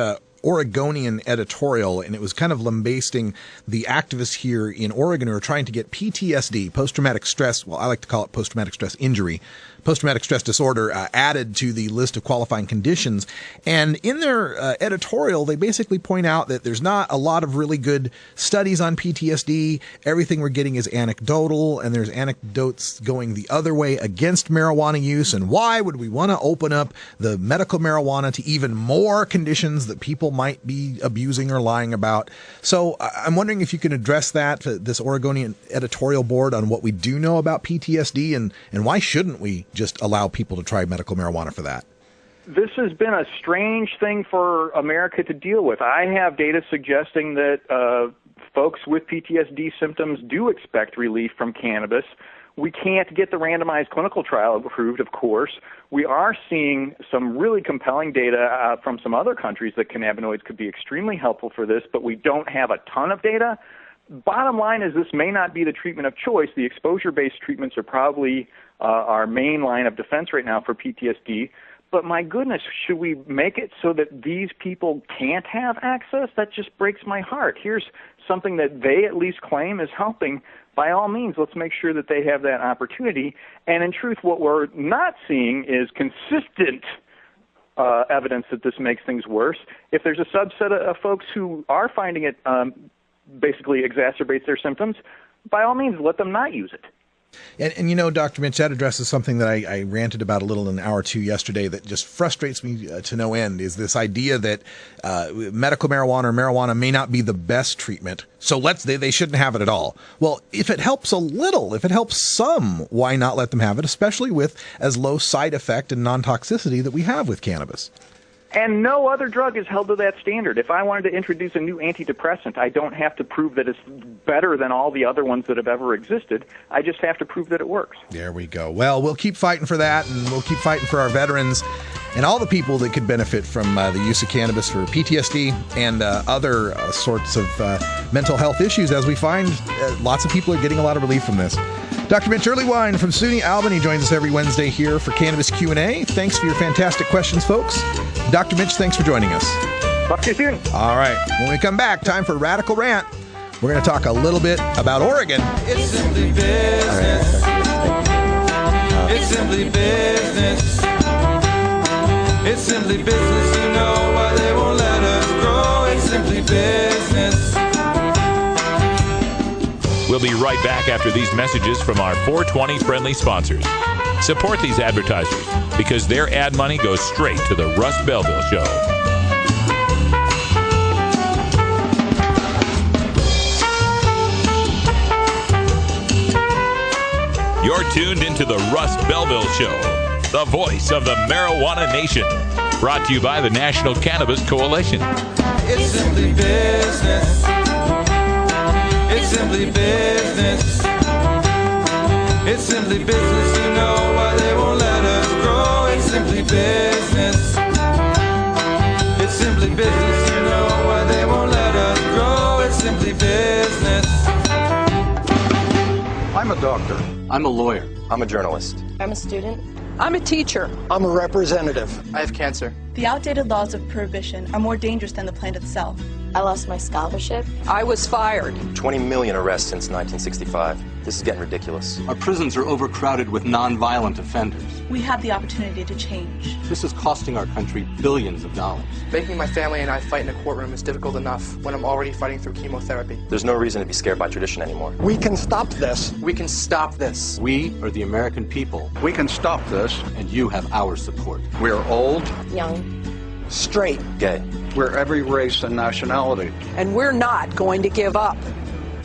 Speaker 7: Oregonian editorial, and it was kind of lambasting the activists here in Oregon who are trying to get PTSD, post-traumatic stress, well, I like to call it post-traumatic stress injury, post-traumatic stress disorder, added to the list of qualifying conditions. And in their editorial, they basically point out that there's not a lot of really good studies on PTSD. Everything we're getting is anecdotal, and there's anecdotes going the other way against marijuana use. And why would we want to open up the medical marijuana to even more conditions that people might be abusing or lying about? So I'm wondering if you can address that, this Oregonian editorial board, on what we do know about PTSD, and why shouldn't we just allow people to try medical marijuana for that?
Speaker 17: This has been a strange thing for America to deal with. I have data suggesting that folks with PTSD symptoms do expect relief from cannabis. We can't get the randomized clinical trial approved, of course. We are seeing some really compelling data from some other countries that cannabinoids could be extremely helpful for this, but we don't have a ton of data. Bottom line is this may not be the treatment of choice. The exposure-based treatments are probably our main line of defense right now for PTSD. But my goodness, should we make it so that these people can't have access? That just breaks my heart. Here's something that they at least claim is helping. By all means, let's make sure that they have that opportunity. And in truth, what we're not seeing is consistent evidence that this makes things worse. If there's a subset of folks who are finding it basically exacerbates their symptoms, by all means, let them not use it.
Speaker 7: And you know, Dr. Mitch, that addresses something that I ranted about a little in hour 2 yesterday that just frustrates me to no end, is this idea that medical marijuana or marijuana may not be the best treatment, so they shouldn't have it at all. Well, if it helps a little, if it helps some, why not let them have it, especially with as low side effect and non-toxicity that we have with cannabis?
Speaker 17: And no other drug is held to that standard. If I wanted to introduce a new antidepressant, I don't have to prove that it's better than all the other ones that have ever existed. I just have to prove that it works.
Speaker 7: There we go. Well, we'll keep fighting for that, and we'll keep fighting for our veterans and all the people that could benefit from the use of cannabis for PTSD and other sorts of mental health issues, as we find lots of people are getting a lot of relief from this. Dr. Mitch Earlywine from SUNY Albany joins us every Wednesday here for Cannabis Q&A. Thanks for your fantastic questions, folks. Dr. Mitch, thanks for joining us.
Speaker 17: Talk to you soon.
Speaker 7: All right. When we come back, time for Radical Rant. We're going to talk a little bit about Oregon.
Speaker 18: It's simply business. It's simply business. It's simply business. You know why they won't let us grow. It's simply business.
Speaker 1: We'll be right back after these messages from our 420 friendly sponsors. Support these advertisers because their ad money goes straight to the Russ Belville Show. You're tuned into the Russ Belville Show, the voice of the marijuana nation. Brought to you by the National Cannabis Coalition.
Speaker 18: It's simply business. It's simply business. It's simply business. You know why they won't let us grow. It's simply business. It's simply business. You know why they won't let us grow. It's simply business.
Speaker 19: I'm a doctor. I'm a lawyer.
Speaker 20: I'm a journalist.
Speaker 21: I'm a student.
Speaker 22: I'm a teacher.
Speaker 19: I'm a representative.
Speaker 20: I have cancer.
Speaker 21: The outdated laws of prohibition are more dangerous than the plant itself.
Speaker 23: I lost my scholarship.
Speaker 22: I was fired.
Speaker 20: 20 million arrests since 1965. This is getting ridiculous.
Speaker 19: Our prisons are overcrowded with non-violent offenders.
Speaker 21: We have the opportunity to change.
Speaker 19: This is costing our country billions of dollars.
Speaker 24: Making my family and I fight in a courtroom is difficult enough when I'm already fighting through chemotherapy.
Speaker 20: There's no reason to be scared by tradition anymore.
Speaker 19: We can stop this.
Speaker 24: We can stop this.
Speaker 19: We are the American people. We can stop this, and you have our support. We're old,
Speaker 23: young,
Speaker 19: straight,
Speaker 20: gay.
Speaker 19: We're every race and nationality.
Speaker 22: And we're not going to give up.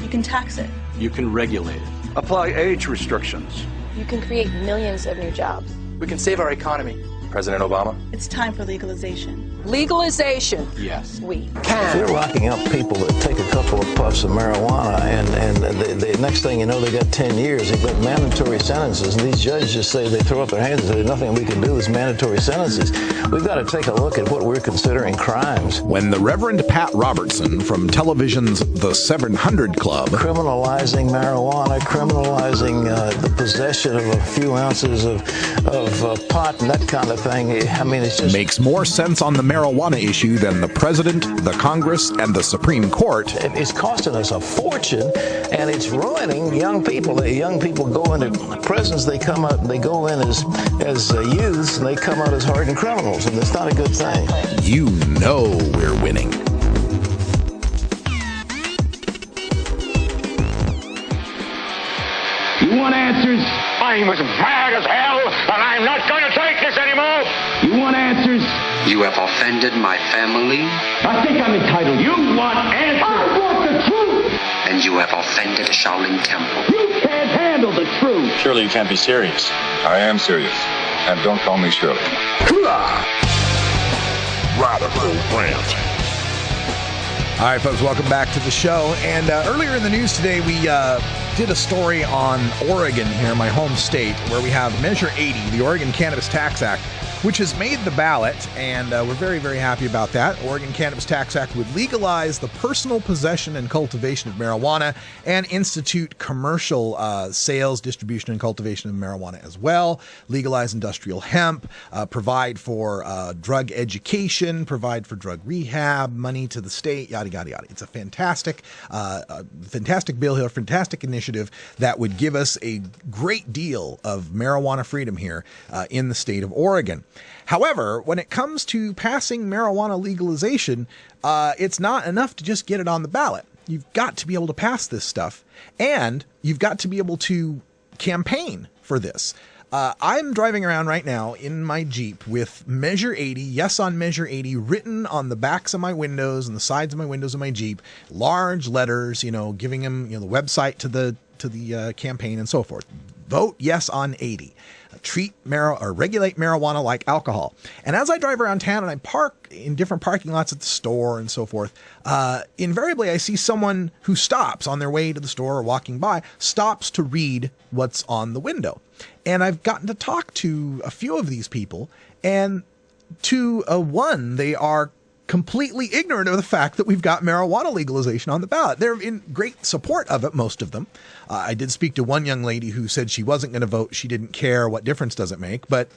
Speaker 21: You can tax it.
Speaker 19: You can regulate it. Apply age restrictions.
Speaker 23: you can create millions of new jobs.
Speaker 24: We can save our economy.
Speaker 20: President Obama?
Speaker 21: It's time for legalization.
Speaker 22: Legalization.
Speaker 19: Yes.
Speaker 23: We
Speaker 25: can. If you're locking up people that take a couple of puffs of marijuana and the next thing you know, they got 10 years, they've got mandatory sentences, and these judges just say, they throw up their hands and say, there's nothing we can do with mandatory sentences. We've got to take a look at what we're considering crimes.
Speaker 7: When the Reverend Pat Robertson from television's The 700 Club
Speaker 25: criminalizing marijuana, criminalizing the possession of a few ounces of pot and that kind of thing, I mean, it's just
Speaker 7: makes more sense on the marijuana issue than the president, the Congress, and the Supreme Court.
Speaker 25: It's costing us a fortune, and it's ruining young people. The young people go into prisons, they come out, they go in as youths, and they come out as hardened criminals, and it's not a good thing.
Speaker 7: You know we're winning.
Speaker 26: You want answers? I'm as mad as hell, and I'm not going to take this anymore. You want answers?
Speaker 27: You have offended my family.
Speaker 26: I think I'm entitled. You want answers? I want the truth.
Speaker 27: And you have offended a Shaolin temple.
Speaker 26: You can't handle the truth.
Speaker 28: Surely you can't be serious. I am serious. And don't call me Shirley.
Speaker 7: Radical Rant. All right, folks, welcome back to the show. And earlier in the news today, we did a story on Oregon here, my home state, where we have Measure 80, the Oregon Cannabis Tax Act, which has made the ballot, and we're very, very happy about that. Oregon Cannabis Tax Act would legalize the personal possession and cultivation of marijuana and institute commercial sales, distribution, and cultivation of marijuana as well, legalize industrial hemp, provide for drug education, provide for drug rehab, money to the state, yada, yada, yada. It's a fantastic bill here, fantastic initiative that would give us a great deal of marijuana freedom here in the state of Oregon. However, when it comes to passing marijuana legalization, it's not enough to just get it on the ballot. You've got to be able to pass this stuff, and you've got to be able to campaign for this. I'm driving around right now in my Jeep with Measure 80, yes on Measure 80, written on the backs of my windows and the sides of my windows of my Jeep, large letters, giving them, the website to the campaign and so forth. Vote yes on 80. Regulate marijuana like alcohol. And as I drive around town and I park in different parking lots at the store and so forth, invariably I see someone who stops on their way to the store or walking by, stops to read what's on the window. And I've gotten to talk to a few of these people, and to one, they are completely ignorant of the fact that we've got marijuana legalization on the ballot. They're in great support of it, most of them. I did speak to one young lady who said she wasn't going to vote. She didn't care. What difference does it make? But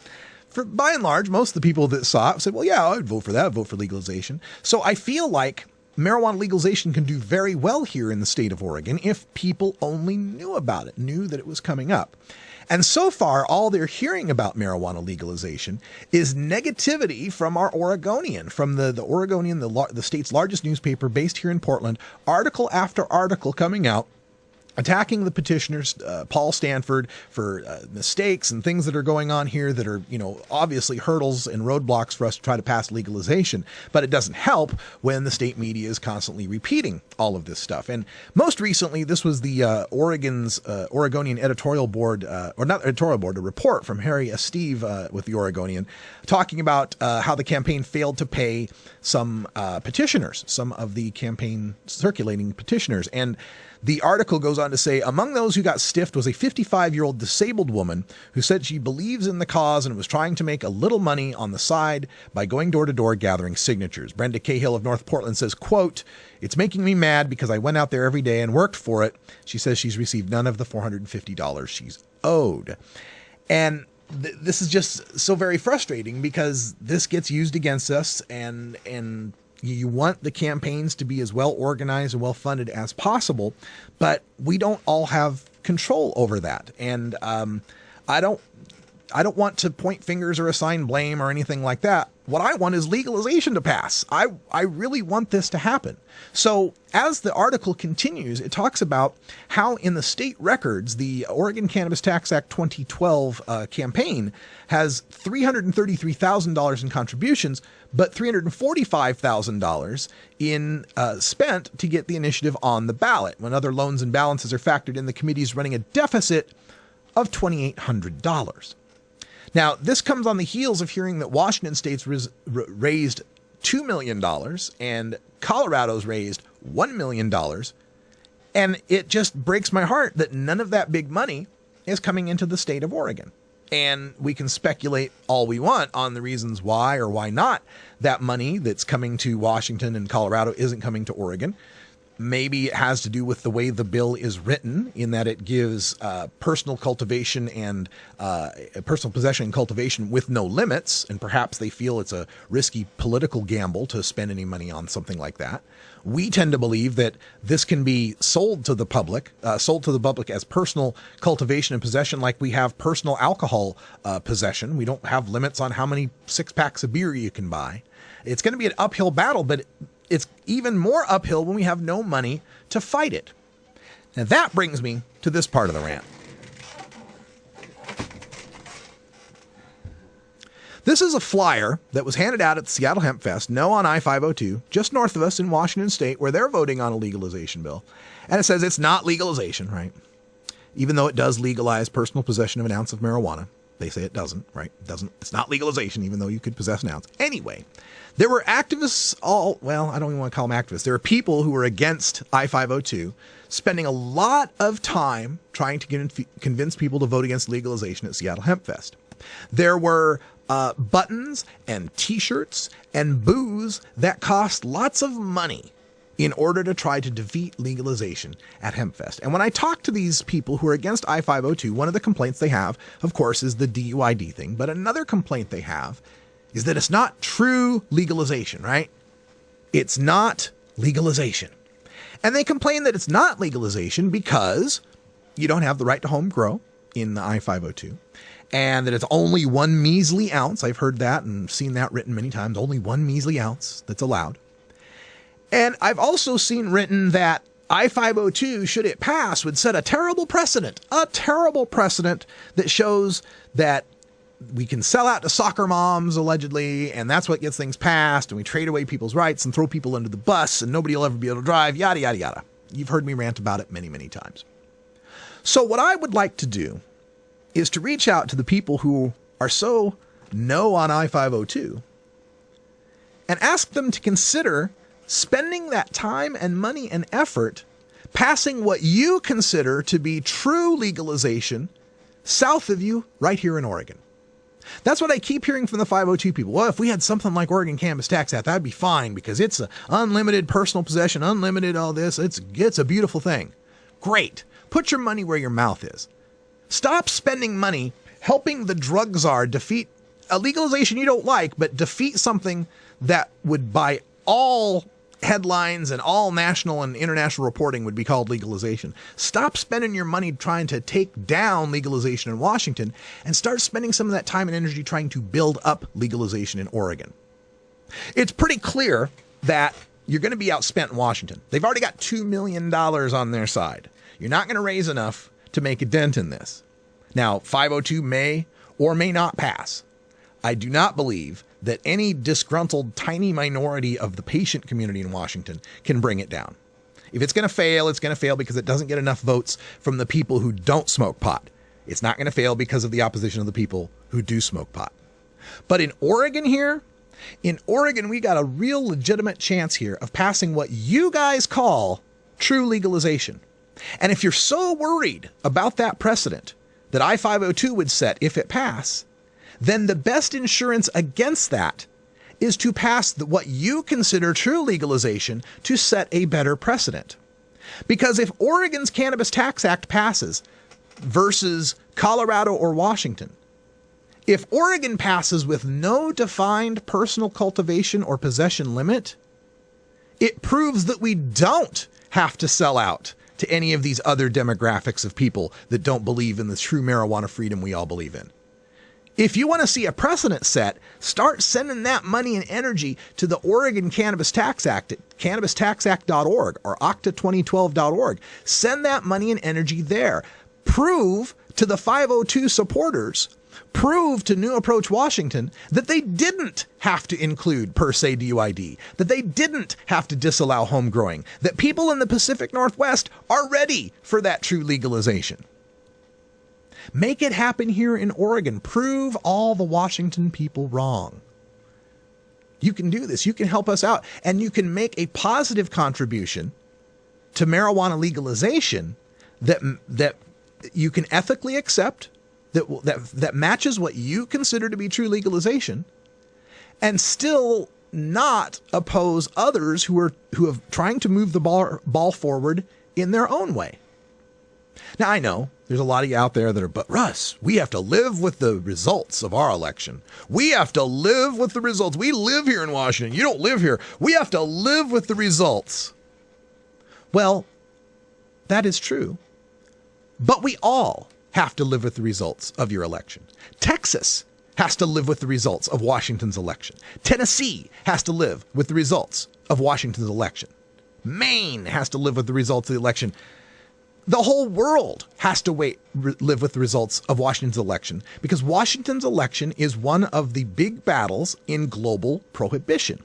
Speaker 7: by and large, most of the people that saw it said, well, yeah, I'd vote for that. I'd vote for legalization. So I feel like marijuana legalization can do very well here in the state of Oregon if people only knew about it, knew that it was coming up. And so far, all they're hearing about marijuana legalization is negativity from our Oregonian, from the Oregonian, the state's largest newspaper based here in Portland, article after article coming out, attacking the petitioners, Paul Stanford, for mistakes and things that are going on here that are, obviously hurdles and roadblocks for us to try to pass legalization. But it doesn't help when the state media is constantly repeating all of this stuff. And most recently, this was the Oregonian editorial board, or not editorial board, a report from Harry Steve with the Oregonian, talking about how the campaign failed to pay some petitioners, some of the campaign circulating petitioners. And the article goes on to say, among those who got stiffed was a 55-year-old disabled woman who said she believes in the cause and was trying to make a little money on the side by going door to door gathering signatures. Brenda Cahill of North Portland says, quote, "It's making me mad because I went out there every day and worked for it." She says she's received none of the $450 she's owed. And this is just so very frustrating because this gets used against us, and you want the campaigns to be as well organized and well funded as possible, but we don't all have control over that. And I don't want to point fingers or assign blame or anything like that. What I want is legalization to pass. I really want this to happen. So as the article continues, it talks about how in the state records, the Oregon Cannabis Tax Act 2012 campaign has $333,000 in contributions, but $345,000 in spent to get the initiative on the ballot. When other loans and balances are factored in, the committee is running a deficit of $2,800. Now, this comes on the heels of hearing that Washington State's raised $2 million and Colorado's raised $1 million. And it just breaks my heart that none of that big money is coming into the state of Oregon. And we can speculate all we want on the reasons why or why not that money that's coming to Washington and Colorado isn't coming to Oregon. Maybe it has to do with the way the bill is written, in that it gives personal cultivation and personal possession and cultivation with no limits. And perhaps they feel it's a risky political gamble to spend any money on something like that. We tend to believe that this can be sold to the public as personal cultivation and possession, like we have personal alcohol possession. We don't have limits on how many 6-packs of beer you can buy. It's going to be an uphill battle, but it's even more uphill when we have no money to fight it. Now that brings me to this part of the rant. This is a flyer that was handed out at the Seattle Hemp Fest, no on I-502, just north of us in Washington State, where they're voting on a legalization bill. And it says it's not legalization, right? Even though it does legalize personal possession of an ounce of marijuana. They say it doesn't, right? It's not legalization, even though you could possess an ounce. Anyway, there were activists I don't even want to call them activists. There were people who were against I-502 spending a lot of time trying to convince people to vote against legalization at Seattle Hemp Fest. There were buttons and t-shirts and booze that cost lots of money in order to try to defeat legalization at HempFest. And when I talk to these people who are against I-502, one of the complaints they have, of course, is the DUID thing. But another complaint they have is that it's not true legalization, right? It's not legalization. And they complain that it's not legalization because you don't have the right to home grow in the I-502. And that it's only one measly ounce. I've heard that and seen that written many times. Only one measly ounce that's allowed. And I've also seen written that I-502, should it pass, would set a terrible precedent that shows that we can sell out to soccer moms, allegedly, and that's what gets things passed, and we trade away people's rights and throw people under the bus, and nobody will ever be able to drive, yada, yada, yada. You've heard me rant about it many, many times. So what I would like to do is to reach out to the people who are so no on I-502 and ask them to consider spending that time and money and effort passing what you consider to be true legalization south of you right here in Oregon. That's what I keep hearing from the 502 people. Well, if we had something like Oregon Cannabis Tax Act, that'd be fine because it's unlimited personal possession, unlimited all this. It's a beautiful thing. Great. Put your money where your mouth is. Stop spending money helping the drug czar defeat a legalization you don't like, but defeat something that would, by all headlines and all national and international reporting, would be called legalization. Stop spending your money trying to take down legalization in Washington and start spending some of that time and energy trying to build up legalization in Oregon. It's pretty clear that you're going to be outspent in Washington. They've already got $2 million on their side. You're not going to raise enough to make a dent in this. Now, 502 may or may not pass. I do not believe that any disgruntled tiny minority of the patient community in Washington can bring it down. If it's going to fail, it's going to fail because it doesn't get enough votes from the people who don't smoke pot. It's not going to fail because of the opposition of the people who do smoke pot. But in Oregon here, we got a real legitimate chance here of passing what you guys call true legalization. And if you're so worried about that precedent that I-502 would set if it passed, then the best insurance against that is to pass what you consider true legalization to set a better precedent. Because if Oregon's Cannabis Tax Act passes versus Colorado or Washington, if Oregon passes with no defined personal cultivation or possession limit, it proves that we don't have to sell out to any of these other demographics of people that don't believe in the true marijuana freedom we all believe in. If you want to see a precedent set, start sending that money and energy to the Oregon Cannabis Tax Act at cannabistaxact.org or octa2012.org. Send that money and energy there. Prove to the 502 supporters, prove to New Approach Washington that they didn't have to include per se DUID, that they didn't have to disallow home growing, that people in the Pacific Northwest are ready for that true legalization. Make it happen here in Oregon. Prove all the Washington people wrong. You can do this. You can help us out. And you can make a positive contribution to marijuana legalization that you can ethically accept, that matches what you consider to be true legalization, and still not oppose others who are trying to move the ball forward in their own way. Now, I know there's a lot of you out there that are, but Russ, we have to live with the results of our election. We have to live with the results. We live here in Washington. You don't live here. We have to live with the results. Well, that is true. But we all have to live with the results of your election. Texas has to live with the results of Washington's election. Tennessee has to live with the results of Washington's election. Maine has to live with the results of the election. The whole world has to live with the results of Washington's election, because Washington's election is one of the big battles in global prohibition.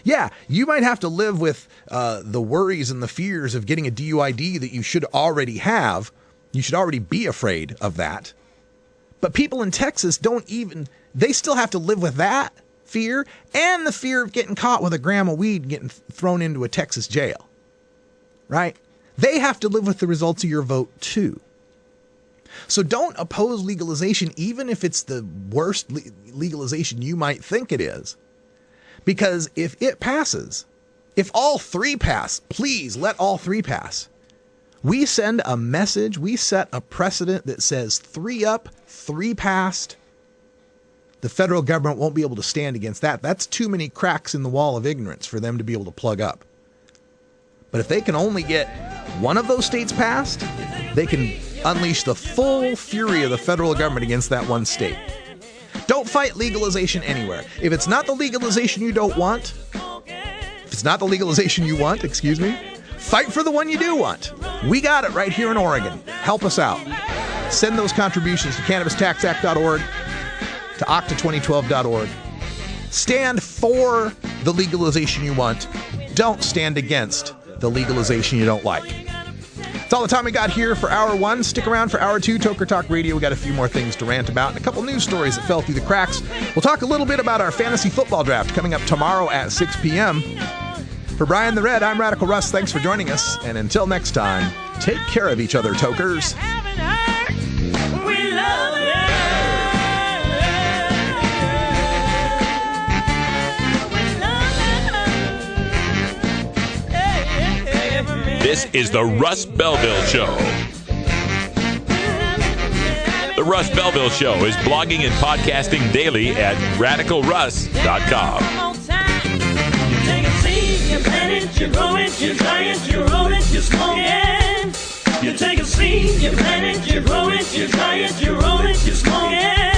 Speaker 7: Yeah, you might have to live with the worries and the fears of getting a DUID that you should already have. You should already be afraid of that. But people in Texas they still have to live with that fear and the fear of getting caught with a gram of weed and getting thrown into a Texas jail. Right? They have to live with the results of your vote too. So don't oppose legalization, even if it's the worst legalization you might think it is. Because if it passes, if all three pass, please let all three pass. We send a message, we set a precedent that says 3 up, 3 passed. The federal government won't be able to stand against that. That's too many cracks in the wall of ignorance for them to be able to plug up. But if they can only get one of those states passed, they can unleash the full fury of the federal government against that one state. Don't fight legalization anywhere. If it's not the legalization you don't want, Fight for the one you do want. We got it right here in Oregon. Help us out. Send those contributions to CannabisTaxAct.org, to Octa2012.org. Stand for the legalization you want. Don't stand against the legalization you don't like. That's all the time we got here for Hour 1. Stick around for Hour 2, Toker Talk Radio. We got a few more things to rant about and a couple news stories that fell through the cracks. We'll talk a little bit about our fantasy football draft coming up tomorrow at 6 p.m. For Brian the Red, I'm Radical Russ. Thanks for joining us. And until next time, take care of each other, Tokers.
Speaker 1: This is the Russ Belville Show. The Russ Belville Show is blogging and podcasting daily at radicalruss.com.
Speaker 2: You take a seed, you plant it, you grow it, you dry it, you roll it, you smoke it. You take a seed, you plant it, you grow it, you dry it, you roll it, you smoke it.